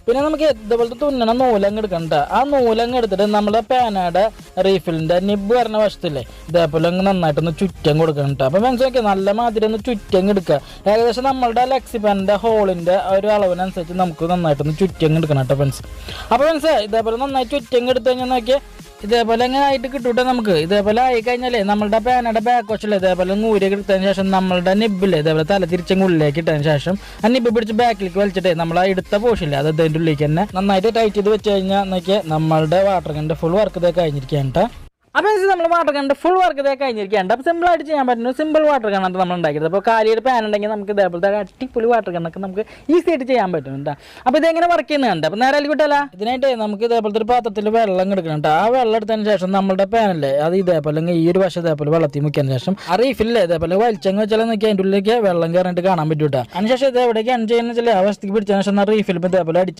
പിന്നെ നമുക്ക് ഇതുപോലത്തെ തുന്നണ നൂലങ്ങ് എടുക്കണ്ട. ആ നൂലങ്ങ് എടുത്തിട്ട് നമ്മുടെ പേനയുടെ റീഫിലിന്റെ നിബ് വരുന്ന വശത്തില്ലേ ഇതേപോലെ അങ്ങ് നന്നായിട്ടൊന്ന് ചുറ്റം കൊടുക്കണം കേട്ടോ. അപ്പോൾ മനസ്സിലാക്കിയാൽ നല്ല മാതിരി ഒന്ന് ചുറ്റങ്ങ് എടുക്കുക. ഏകദേശം നമ്മളുടെ ലെക്സിപ്പൻ്റെ ഹോളിന്റെ ഒരു അളവിനനുസരിച്ച് നമുക്ക് നന്നായിട്ടൊന്ന് ചുറ്റങ്ങ് എടുക്കണം കേട്ടോ ഫ്രണ്ട്സ്. അപ്പോൾ ഫ്രണ്ട്സ് ഇതേപോലെ നന്നായി ചുറ്റങ്ങ് എടുത്തു കഴിഞ്ഞാൽ നോക്കിയാൽ ഇതേപോലെ എങ്ങനെ ആയിട്ട് കിട്ടൂട്ടെ നമുക്ക്. ഇതേപോലെ ആയി കഴിഞ്ഞാലേ നമ്മളുടെ പേനയുടെ ബാക്ക് വശല്ലേ ഇതേപോലെ നൂരൊക്കെ എടുത്തതിന് ശേഷം നമ്മളുടെ നിബില്ലേ ഇതേപോലെ തല തിരിച്ചങ്ങ് ഉള്ളിലേക്ക് ഇട്ടതിന് ശേഷം ആ നിബ് പിടിച്ച് ബാക്കിലേക്ക് വലിച്ചിട്ടേ നമ്മൾ ആ എടുത്ത പോർഷനില്ലേ അത് ഇതിൻ്റെ ഉള്ളിലേക്ക് തന്നെ നന്നായിട്ട് ടൈറ്റ് ചെയ്ത് വെച്ച് കഴിഞ്ഞാൽ നോക്കിയാൽ നമ്മളുടെ വാട്ടർ ഗണ്ണിൻ്റെ ഫുൾ വർക്ക് ഇതൊക്കെ കഴിഞ്ഞിരിക്കുകയാണ് കേട്ടോ. അപ്പോൾ നമ്മൾ വാട്ടർ ഗണ്ണിൻ്റെ ഫുൾ വർക്ക് ഇതൊക്കെ കഴിഞ്ഞിരിക്കുകയാണ്. അപ്പോൾ സിമ്പിളായിട്ട് ചെയ്യാൻ പറ്റുന്ന സിമ്പിൾ വാട്ടർ ഗണ്ണാണ് നമ്മൾ ഉണ്ടാക്കിയത്. അപ്പോൾ കാലിയുടെ പാൻ ഉണ്ടെങ്കിൽ നമുക്ക് ഇതേപോലത്തെ അടിപൊളി വാട്ടർ ഗണ്ണൊക്കെ നമുക്ക് ഈസി ആയിട്ട് ചെയ്യാൻ പറ്റുന്നുണ്ട്. അപ്പോൾ ഇതെങ്ങനെ വർക്ക് ചെയ്യുന്നുണ്ട്. അപ്പോൾ നേരെ കിട്ടല്ല ഇതിനായിട്ട് നമുക്ക് ഇതേപോലത്തെ ഒരു പാത്രത്തിൽ വെള്ളം എടുക്കുന്നുണ്ട്. ആ വെള്ളം എടുത്തതിന് ശേഷം നമ്മുടെ പാനല്ലേ അത് ഇതേപോലെ ഈ ഒരു വശം ഇതേപോലെ വെള്ളത്തിൽ മുക്കിയതിന് ശേഷം ആ റീഫില്ലേ ഇതേപോലെ വലിച്ചങ്ങ് വെച്ചാൽ നോക്കി അതിൻ്റെ ഉള്ളിലേക്ക് വെള്ളം കയറിയിട്ട് കാണാൻ പറ്റൂട്ടാ. അതിനുശേഷം ഇത് എവിടേക്ക് അൺ ചെയ്യുന്ന വെച്ചാൽ ആ വശത്തേക്ക് പിടിച്ചതിന് ശേഷം റീഫിൽ ഇതേപോലെ അടിച്ച്